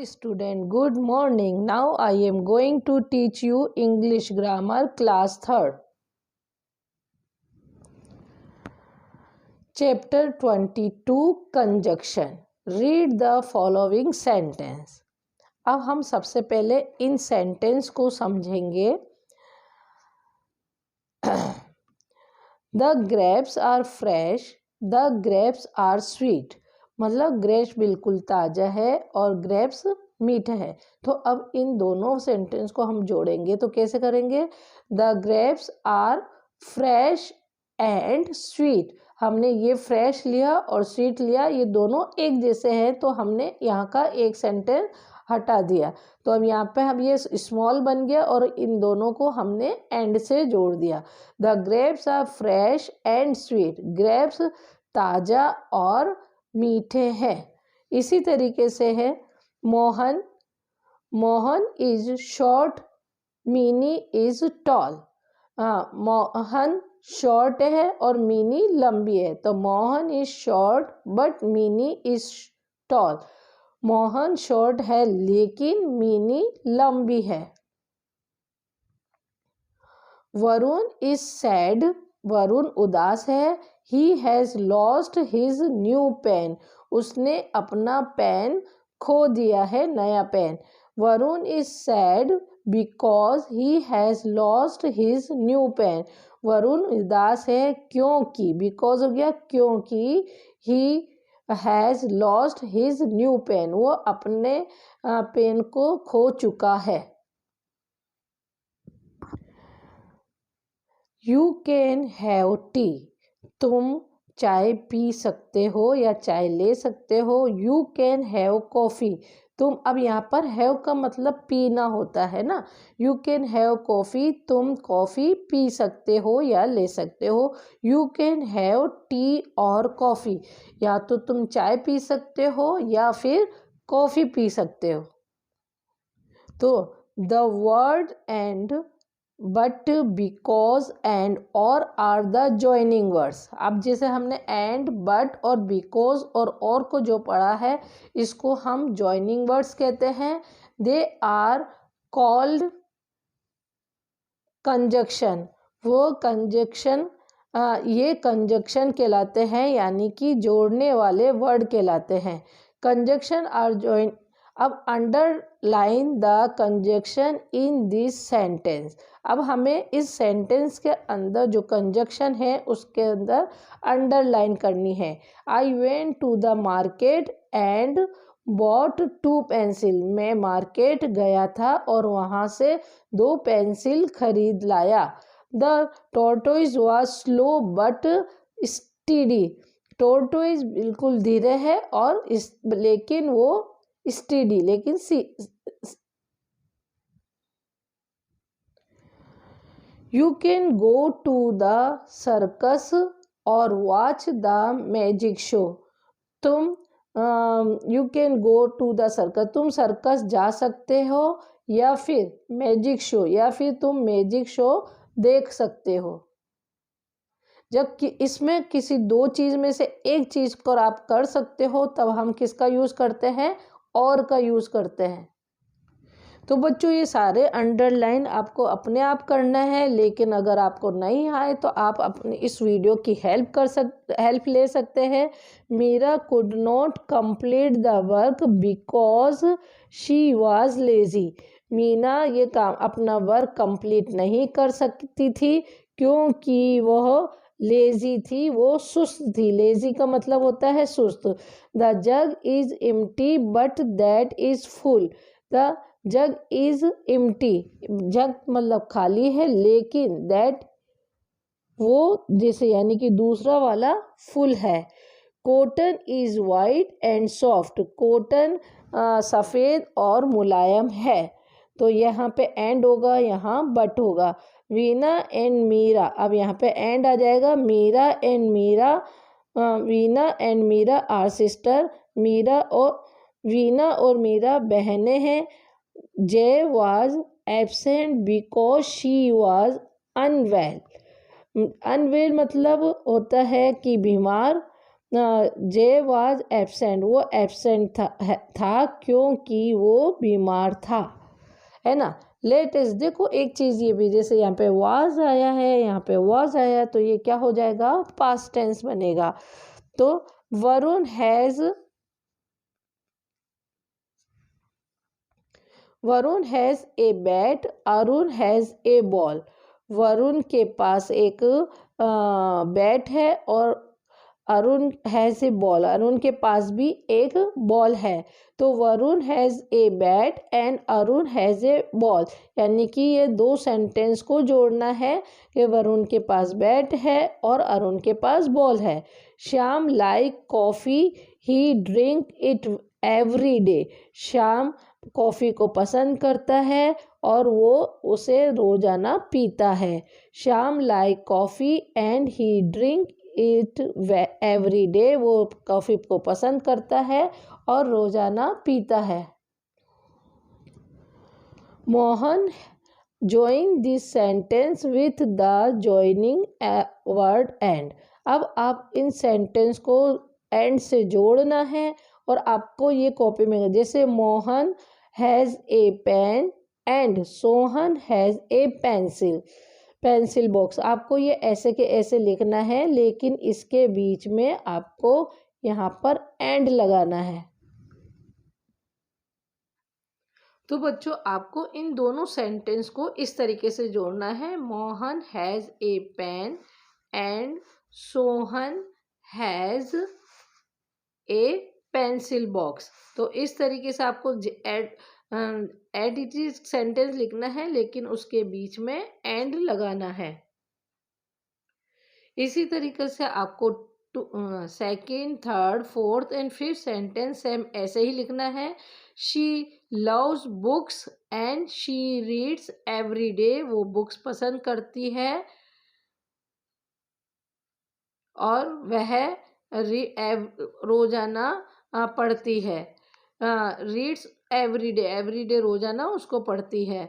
Student, good morning. Now I am going to teach you English grammar class 3rd. Chapter 22 Conjunction. Read the following sentence. अब हम सबसे पहले इन sentence को समझेंगे. The grapes are fresh. The grapes are sweet. मतलब grapes बिल्कुल ताज़ा है और ग्रेप्स मीठा है. तो अब इन दोनों सेंटेंस को हम जोड़ेंगे तो कैसे करेंगे. The grapes are fresh and sweet. हमने ये फ्रेश लिया और स्वीट लिया, ये दोनों एक जैसे हैं तो हमने यहाँ का एक सेंटेंस हटा दिया. तो अब यहाँ पे हम ये स्मॉल बन गया और इन दोनों को हमने एंड से जोड़ दिया. The grapes are fresh and sweet. Grapes ताज़ा और मीठे हैं. इसी तरीके से है Mohan. Mohan is short, Mini is tall. Mohan short है और मिनी लंबी है. तो Mohan is short but Mini is tall. Mohan short है लेकिन मिनी लंबी है. Varun is sad. वरुण उदास है. He has lost his new pen. उसने अपना पेन खो दिया है, नया pen. Varun is sad because he has lost his new pen. Varun उदास है क्योंकि, बिकॉज हो गया क्योंकि, he has lost his new pen. वो अपने पेन को खो चुका है. You can have tea. तुम चाय पी सकते हो या चाय ले सकते हो. You can have coffee. तुम, अब यहाँ पर हैव का मतलब पीना होता है ना. You can have coffee. तुम कॉफ़ी पी सकते हो या ले सकते हो. यू कैन हैव टी और कॉफ़ी. या तो तुम चाय पी सकते हो या फिर कॉफ़ी पी सकते हो. तो the word and, but, because and और आर द जॉइनिंग वर्ड्स. अब जैसे हमने एंड, बट और बिकॉज और को जो पढ़ा है इसको हम जॉइनिंग वर्ड्स कहते हैं. They are called conjunction. वो कंजक्शन, ये कंजक्शन कहलाते हैं, यानी कि जोड़ने वाले वर्ड कहलाते हैं. Conjunction are join. अब underline the conjunction in this sentence. अब हमें इस सेंटेंस के अंदर जो कंजक्शन है उसके अंदर अंडरलाइन करनी है. I went to the market and bought 2 pencil. मैं मार्केट गया था और वहाँ से 2 पेंसिल खरीद लाया. The tortoise was slow but steady. Tortoise बिल्कुल धीरे है और लेकिन वो स्टीडी, लेकिन you can go to the circus और वॉच द मैजिक शो. तुम you can go to the circus. तुम सर्कस जा सकते हो या फिर मैजिक शो, या फिर तुम मैजिक शो देख सकते हो. जबकि इसमें किसी दो चीज़ में से एक चीज़ को आप कर सकते हो तब हम किसका यूज़ करते हैं, और का यूज़ करते हैं. तो बच्चों ये सारे अंडरलाइन आपको अपने आप करना है, लेकिन अगर आपको नहीं आए तो आप अपनी इस वीडियो की हेल्प ले सकते हैं. Meera could not complete the work because she was lazy. Meena ये काम, अपना वर्क कंप्लीट नहीं कर सकती थी क्योंकि वह लेजी थी, वो सुस्त थी. लेजी का मतलब होता है सुस्त. The jug is empty but that is full. The jug is empty. Jug मतलब खाली है लेकिन दैट वो जैसे, यानी कि दूसरा वाला फुल है. Cotton is white and soft. Cotton सफ़ेद और मुलायम है. तो यहाँ पे एंड होगा, यहाँ बट होगा. वीना एंड मीरा. अब यहाँ पे एंड आ जाएगा. Meera and Meera, Veena and Meera are sister. वीना और मीरा बहनें हैं. Jay was absent because she was unwell. Unwell मतलब होता है कि बीमार. जे वॉज एब्सेंट, वो एब्सेंट था क्योंकि वो बीमार था, है ना। लेटेस्ट देखो एक चीज़ ये भी, जैसे यहाँ पे वाज आया है, यहाँ पे वाज आया, तो ये क्या हो जाएगा, पास्ट टेंस बनेगा। तो Varun has a bat, Arun has a ball. Varun के पास एक बैट है और Arun has a ball, Arun के पास भी एक बॉल है। तो Varun has a bat and Arun has a ball, यानी कि ये दो सेंटेंस को जोड़ना है कि वरुण के पास बैट है और अरुण के पास बॉल है। Shyam like coffee, he drink it every day. Shyam coffee को पसंद करता है और वो उसे रोज़ाना पीता है। Shyam like coffee and he drink it every day, वो कॉफ़ी को पसंद करता है और रोज़ाना पीता है। Mohan join this sentence with the joining word and. अब आप इन सेंटेंस को एंड से जोड़ना है और आपको ये कॉपी में, जैसे Mohan has a pen and Sohan has a pencil, pencil box, आपको ये ऐसे के ऐसे लिखना है, लेकिन इसके बीच में आपको यहाँ पर एंड लगाना है। तो बच्चों आपको इन दोनों सेंटेंस को इस तरीके से जोड़ना है, Mohan has a pen and Sohan has a pencil box. तो इस तरीके से आपको एडिटिव सेंटेंस लिखना है, लेकिन उसके बीच में एंड लगाना है। इसी तरीके से आपको second, third, fourth and fifth sentence same ऐसे ही लिखना है। She loves books and she reads every day, वो बुक्स पसंद करती है और वह रोजाना पढ़ती है। रीड्स एवरी डे रोजाना उसको पढ़ती है।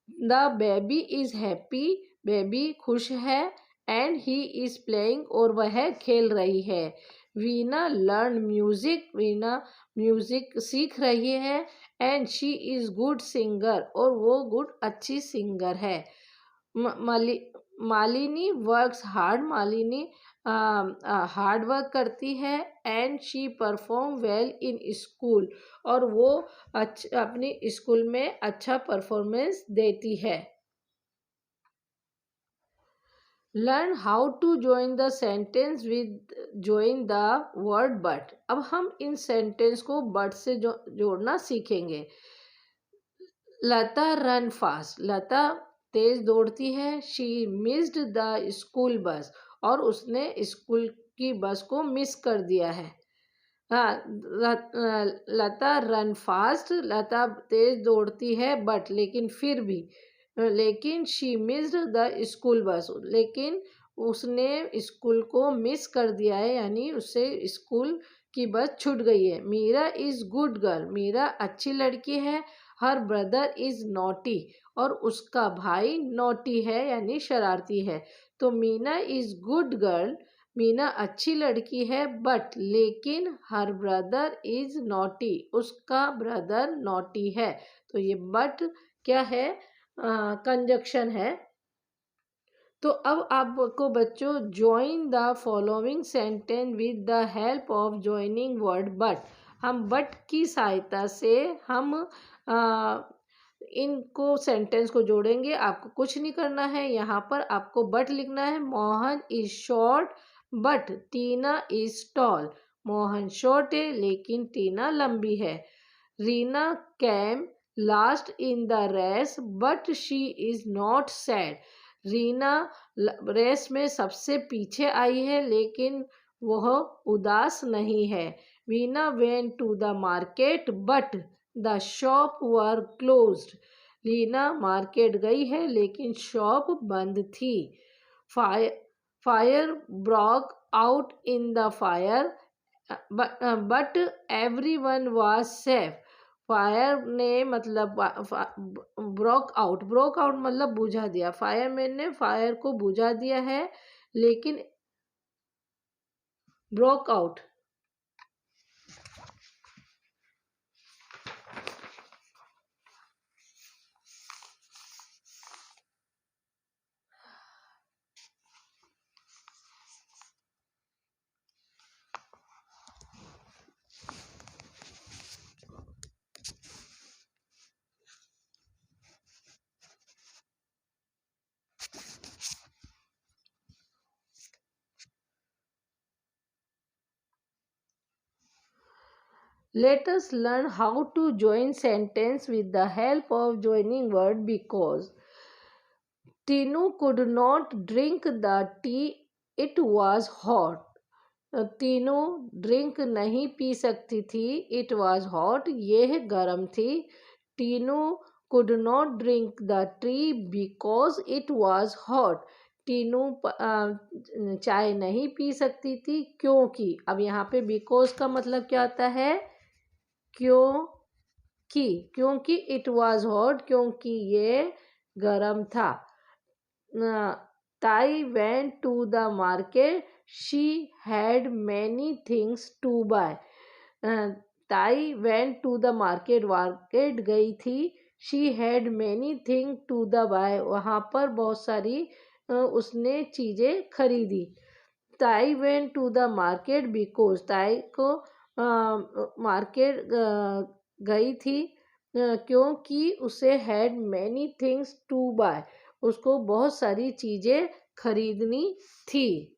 The baby is happy, baby खुश है। एंड ही इज प्लेइंग, और वह खेल रही है। Veena learn music, Veena music सीख रही है। And she is good singer, और वो अच्छी सिंगर है। Malini works hard, Malini hard work करती है। And she perform well in school, और वो अपनी स्कूल में अच्छा परफॉर्मेंस देती है। Learn how to join the sentence with join the word but. अब हम इन सेंटेंस को बट से जोड़ना सीखेंगे। लता रन फास्ट, लता तेज दौड़ती है। She missed the school bus, और उसने स्कूल की बस को मिस कर दिया है। हाँ, लता रन फास्ट, लता तेज दौड़ती है, बट लेकिन फिर भी, लेकिन she missed the school bus, लेकिन उसने स्कूल को मिस कर दिया है, यानी उससे स्कूल की बस छूट गई है। Meera is good girl, Meera अच्छी लड़की है। हर ब्रदर इज नॉटी, और उसका भाई नॉटी है, यानी शरारती है। तो Meena is good girl, Meena अच्छी लड़की है, बट लेकिन हर ब्रदर इज नॉटी, उसका ब्रदर नॉटी है। तो ये बट क्या है, कंजक्शन है। तो अब आपको बच्चों join the following sentence with the help of joining word but. हम बट की सहायता से हम इनको सेंटेंस को जोड़ेंगे। आपको कुछ नहीं करना है, यहाँ पर आपको बट लिखना है। Mohan is short but Tina is tall, Mohan short है लेकिन टीना लंबी है। Reena came last in the race but she is not sad, Reena race में सबसे पीछे आई है लेकिन वह उदास नहीं है। Veena went to the market but the shop were closed, Reena market गई है लेकिन शॉप बंद थी। Fire broke out in the fire but everyone was safe, fire ने मतलब ब्रोक आउट मतलब बुझा दिया, फायरमैन ने फायर को बुझा दिया है, broke out. Let us learn how to join sentence with the help of joining word because. Tinu could not drink the tea, it was hot. तीनों ड्रिंक नहीं पी सकती थी, इट वॉज हॉट, यह गर्म थी. तीनों could not drink the T because it was hot. तीनों चाय नहीं पी सकती थी क्योंकि. अब यहाँ पे बिकॉज का मतलब क्या आता है? क्योंकि इट वॉज हॉट, क्योंकि ये गर्म था. Tai went to the market, she had many things to buy. Tai went to the market, market गई थी. She had many thing to the buy, वहाँ पर बहुत सारी उसने चीज़ें खरीदी. Tai went to the market because, Tai को मार्केट गई थी क्योंकि उसे had many things to buy, उसको बहुत सारी चीज़ें खरीदनी थी.